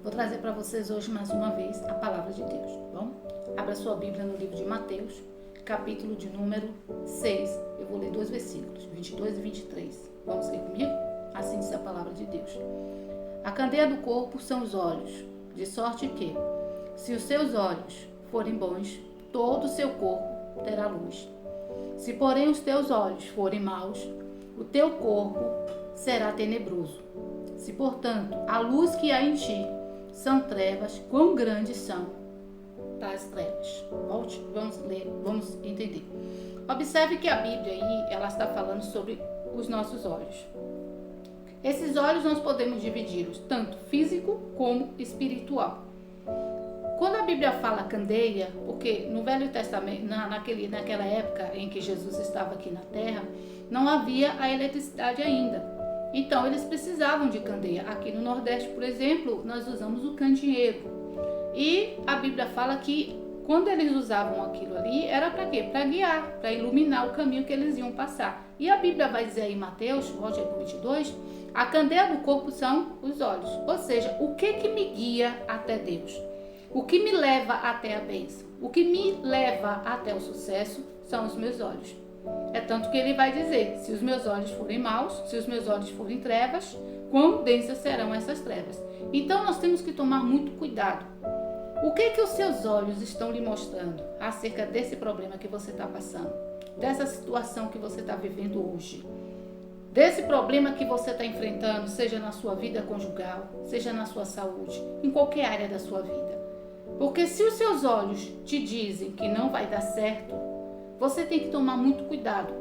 Vou trazer para vocês hoje mais uma vez a palavra de Deus, tá bom? Abra sua Bíblia no livro de Mateus, capítulo de número 6. Eu vou ler 2 versículos, 22 e 23. Vamos ler comigo? Assim diz a palavra de Deus. A candeia do corpo são os olhos, de sorte que, se os seus olhos forem bons, todo o seu corpo terá luz. Se, porém, os teus olhos forem maus, o teu corpo será tenebroso. Se, portanto, a luz que há em ti são trevas, quão grandes são tais trevas? Volte, vamos ler, vamos entender. Observe que a Bíblia aí, ela está falando sobre os nossos olhos. Esses olhos nós podemos dividi-los tanto físico como espiritual. Quando a Bíblia fala candeia, porque no Velho Testamento, naquela época em que Jesus estava aqui na Terra, não havia a eletricidade ainda. Então, eles precisavam de candeia. Aqui no Nordeste, por exemplo, nós usamos o candeeiro. E a Bíblia fala que quando eles usavam aquilo ali, era para quê? Para guiar, para iluminar o caminho que eles iam passar. E a Bíblia vai dizer aí em Mateus, volte aí para 22, a candeia do corpo são os olhos. Ou seja, o que me guia até Deus? O que me leva até a bênção? O que me leva até o sucesso são os meus olhos. É tanto que ele vai dizer, se os meus olhos forem maus, se os meus olhos forem trevas, quão densas serão essas trevas? Então nós temos que tomar muito cuidado. O que os seus olhos estão lhe mostrando acerca desse problema que você está passando? Dessa situação que você está vivendo hoje? Desse problema que você está enfrentando, seja na sua vida conjugal, seja na sua saúde, em qualquer área da sua vida. Porque se os seus olhos te dizem que não vai dar certo, você tem que tomar muito cuidado.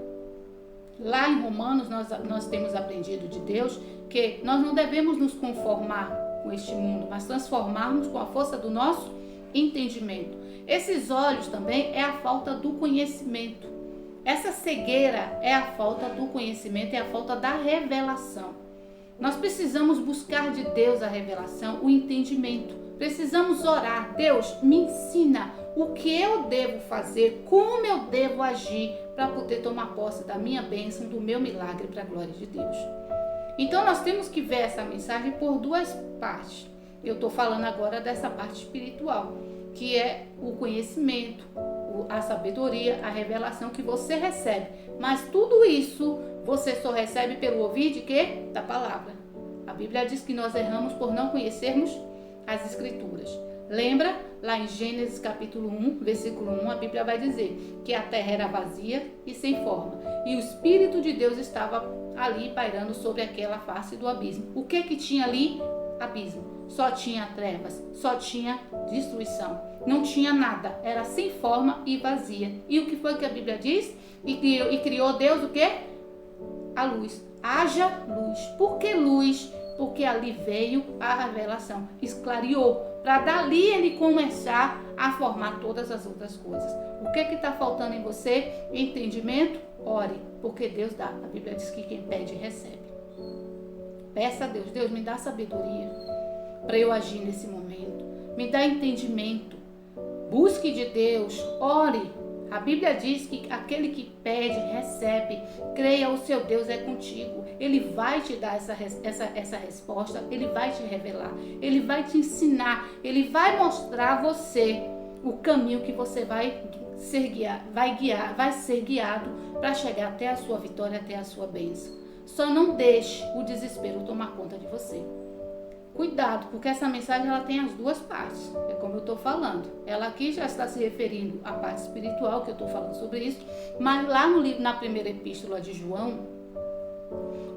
Lá em Romanos nós temos aprendido de Deus que nós não devemos nos conformar com este mundo, mas transformarmos com a força do nosso entendimento. Esses olhos também é a falta do conhecimento. Essa cegueira é a falta do conhecimento, é a falta da revelação. Nós precisamos buscar de Deus a revelação, o entendimento. Precisamos orar. Deus, me ensina o que eu devo fazer, como eu devo agir para poder tomar posse da minha bênção, do meu milagre para a glória de Deus. Então nós temos que ver essa mensagem por duas partes. Eu estou falando agora dessa parte espiritual, que é o conhecimento, a sabedoria, a revelação que você recebe. Mas tudo isso você só recebe pelo ouvir de quê? Da palavra. A Bíblia diz que nós erramos por não conhecermos as Escrituras. Lembra? Lá em Gênesis capítulo 1, versículo 1, a Bíblia vai dizer que a terra era vazia e sem forma. E o Espírito de Deus estava ali pairando sobre aquela face do abismo. O que tinha ali? Abismo. Só tinha trevas, só tinha destruição. Não tinha nada. Era sem forma e vazia. E o que foi que a Bíblia diz? E criou Deus o quê? A luz. Haja luz. Por que luz? Porque ali veio a revelação, esclareou, para dali ele começar a formar todas as outras coisas. O que está faltando em você? Entendimento? Ore, porque Deus dá. A Bíblia diz que quem pede, recebe. Peça a Deus, Deus me dá sabedoria para eu agir nesse momento. Me dá entendimento. Busque de Deus, ore. A Bíblia diz que aquele que pede, recebe. Creia, o seu Deus é contigo. Ele vai te dar essa resposta. Ele vai te revelar. Ele vai te ensinar. Ele vai mostrar a você o caminho que você vai ser guiado para chegar até a sua vitória, até a sua bênção. Só não deixe o desespero tomar conta de você. Cuidado, porque essa mensagem ela tem as duas partes, é como eu estou falando. Ela aqui já está se referindo à parte espiritual, que eu estou falando sobre isso, mas lá no livro, na primeira epístola de João,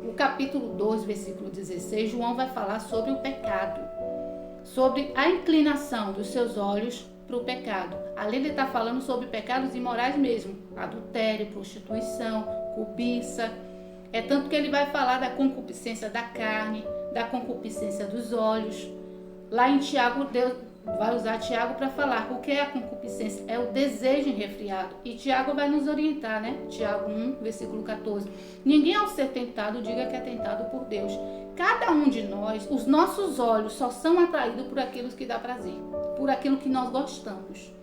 o capítulo 2, versículo 16, João vai falar sobre o pecado, sobre a inclinação dos seus olhos para o pecado. Ali ele está falando sobre pecados imorais mesmo, adultério, prostituição, cobiça. É tanto que ele vai falar da concupiscência da carne, da concupiscência dos olhos. Lá em Tiago, Deus vai usar Tiago para falar o que é a concupiscência. É o desejo enrefriado. E Tiago vai nos orientar, né? Tiago 1, versículo 14. Ninguém ao ser tentado diga que é tentado por Deus. Cada um de nós, os nossos olhos só são atraídos por aquilo que dá prazer, por aquilo que nós gostamos.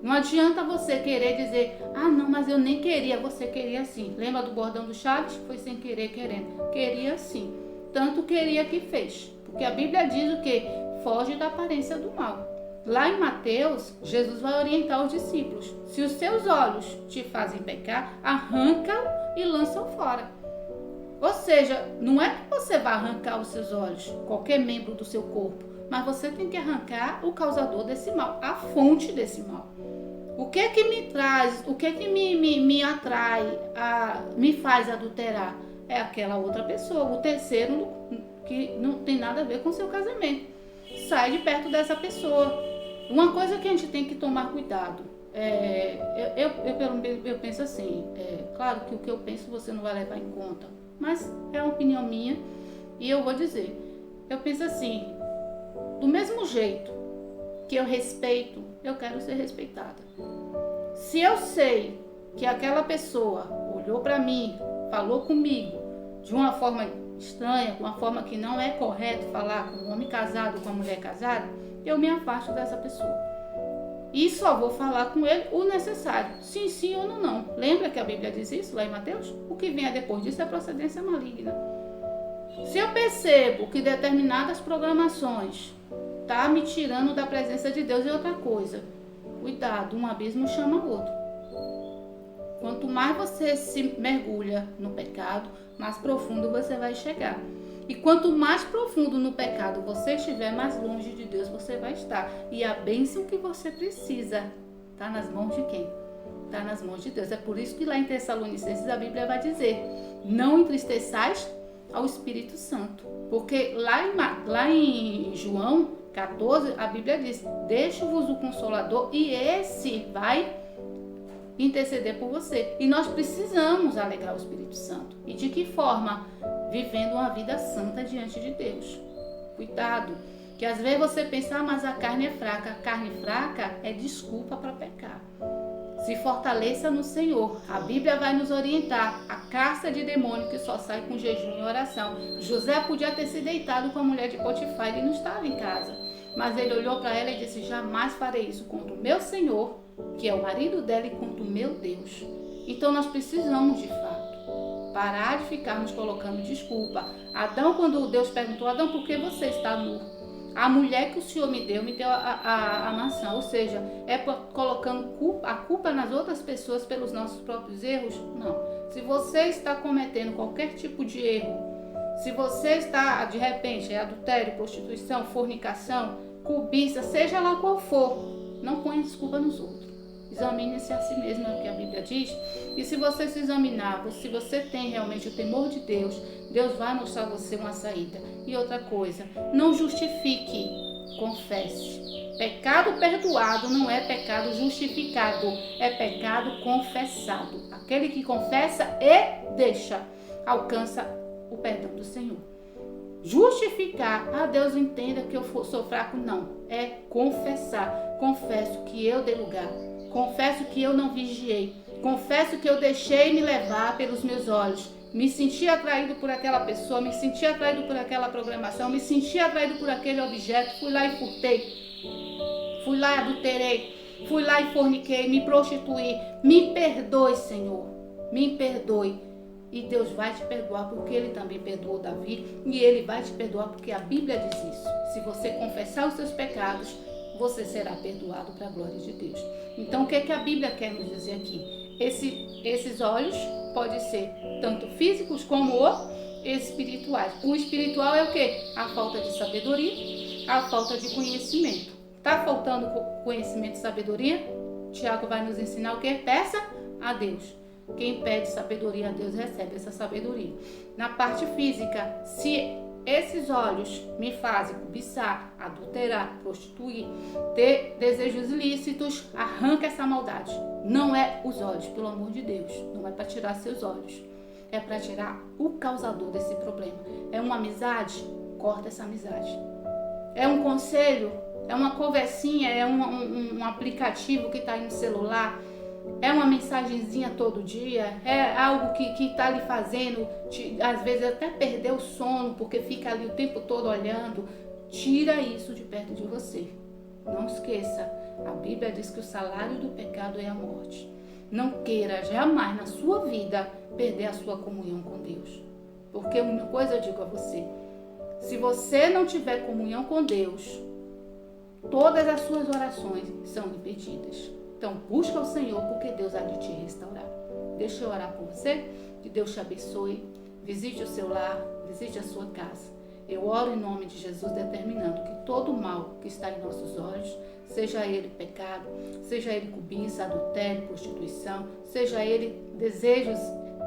Não adianta você querer dizer, ah não, mas eu nem queria, você queria sim. Lembra do bordão do Chaves? Foi sem querer, querendo. Queria sim. Tanto queria que fez. Porque a Bíblia diz o quê? foge da aparência do mal. Lá em Mateus, Jesus vai orientar os discípulos. Se os seus olhos te fazem pecar, arranca-o e lança-o fora. Ou seja, não é que você vai arrancar os seus olhos, qualquer membro do seu corpo, mas você tem que arrancar o causador desse mal, a fonte desse mal. O que é que me traz, o que é que me atrai, me faz adulterar? É aquela outra pessoa, o terceiro que não tem nada a ver com o seu casamento. Sai de perto dessa pessoa. Uma coisa que a gente tem que tomar cuidado, eu penso assim, claro que o que eu penso você não vai levar em conta, mas é uma opinião minha e eu vou dizer, eu penso assim, do mesmo jeito que eu respeito, eu quero ser respeitada. Se eu sei que aquela pessoa olhou para mim, falou comigo de uma forma estranha, uma forma que não é correto falar com um homem casado, com uma mulher casada, eu me afasto dessa pessoa. E só vou falar com ele o necessário, sim ou não. Lembra que a Bíblia diz isso lá em Mateus? O que vem depois disso é procedência maligna. Se eu percebo que determinadas programações tá me tirando da presença de Deus, é outra coisa. Cuidado, um abismo chama outro. Quanto mais você se mergulha no pecado, mais profundo você vai chegar. E quanto mais profundo no pecado você estiver, mais longe de Deus você vai estar. E a bênção que você precisa está nas mãos de quem? Está nas mãos de Deus. É por isso que lá em Tessalonicenses a Bíblia vai dizer: não entristeçais ao Espírito Santo. Porque lá em João 14, a Bíblia diz: deixo-vos o Consolador e esse vai interceder por você. E nós precisamos alegrar o Espírito Santo. E de que forma? Vivendo uma vida santa diante de Deus. Cuidado, que às vezes você pensa, mas a carne é fraca. A carne fraca é desculpa para pecar. Se fortaleça no Senhor. A Bíblia vai nos orientar. A caça de demônio que só sai com jejum e oração. José podia ter se deitado com a mulher de Potifar, ele não estava em casa. Mas ele olhou para ela e disse: jamais farei isso contra o meu Senhor, que é o marido dela, e contra o meu Deus. Então nós precisamos de fato parar de ficarmos colocando desculpa. Adão, quando Deus perguntou: Adão, por que você está nu? A mulher que o Senhor me deu a maçã. Ou seja, colocando a culpa nas outras pessoas pelos nossos próprios erros? Não. Se você está cometendo qualquer tipo de erro, se você está, de repente, adultério, prostituição, fornicação, cobiça, seja lá qual for, não ponha desculpa nos outros. Examine-se a si mesmo, é o que a Bíblia diz. E se você se examinar, se você tem realmente o temor de Deus, Deus vai mostrar a você uma saída. E outra coisa, não justifique, confesse. Pecado perdoado não é pecado justificado, é pecado confessado. Aquele que confessa e deixa, alcança o perdão do Senhor. Justificar, Deus entenda que eu sou fraco, não. É confessar. Confesso que eu dei lugar. Confesso que eu não vigiei. Confesso que eu deixei me levar pelos meus olhos. Me senti atraído por aquela pessoa, me senti atraído por aquela programação, me senti atraído por aquele objeto. Fui lá e furtei. Fui lá e adulterei. Fui lá e forniquei, me prostituí. Me perdoe, Senhor. Me perdoe. E Deus vai te perdoar porque Ele também perdoou Davi. E Ele vai te perdoar porque a Bíblia diz isso. Se você confessar os seus pecados, você será perdoado para a glória de Deus. Então, o que é que a Bíblia quer nos dizer aqui? Esses olhos podem ser tanto físicos como espirituais. O espiritual é o quê? A falta de sabedoria, a falta de conhecimento. Está faltando conhecimento e sabedoria? Tiago vai nos ensinar o quê? Peça a Deus. Quem pede sabedoria a Deus recebe essa sabedoria. Na parte física, se esses olhos me fazem cobiçar, adulterar, prostituir, ter desejos ilícitos, arranca essa maldade. Não é os olhos, pelo amor de Deus. Não é para tirar seus olhos. É para tirar o causador desse problema. É uma amizade? Corta essa amizade. É um conselho? É uma conversinha? É um aplicativo que está aí no celular? É uma mensagenzinha todo dia? É algo que está lhe fazendo, às vezes até perder o sono, porque fica ali o tempo todo olhando? Tira isso de perto de você. Não esqueça, a Bíblia diz que o salário do pecado é a morte. Não queira jamais na sua vida perder a sua comunhão com Deus. Porque uma coisa eu digo a você, se você não tiver comunhão com Deus, todas as suas orações são impedidas. Então, busca o Senhor, porque Deus há de te restaurar. Deixa eu orar por você, que Deus te abençoe, visite o seu lar, visite a sua casa. Eu oro em nome de Jesus, determinando que todo mal que está em nossos olhos, seja ele pecado, seja ele cobiça, adultério, prostituição, seja ele desejos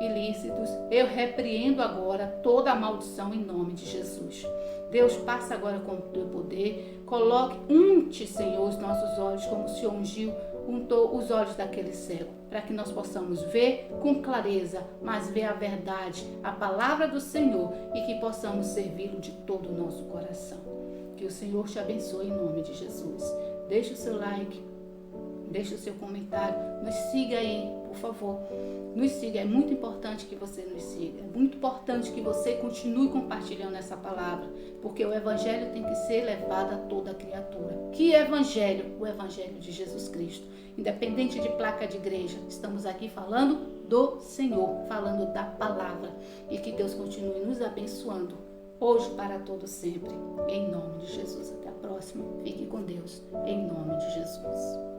ilícitos, eu repreendo agora toda a maldição em nome de Jesus. Deus, passa agora com o teu poder, unte, Senhor, os nossos olhos, como o Senhor ungiu, untou os olhos daquele cego, para que nós possamos ver com clareza, mas ver a verdade, a palavra do Senhor, e que possamos servi-lo de todo o nosso coração. Que o Senhor te abençoe em nome de Jesus. Deixe o seu like, deixe o seu comentário, nos siga aí, por favor. Nos siga, é muito importante que você nos siga, é muito importante que você continue compartilhando essa palavra, porque o evangelho tem que ser levado a toda criatura. Que evangelho? O evangelho de Jesus Cristo. Independente de placa de igreja, estamos aqui falando do Senhor, falando da palavra, e que Deus continue nos abençoando, hoje para todo sempre, em nome de Jesus. Até a próxima, fique com Deus, em nome de Jesus.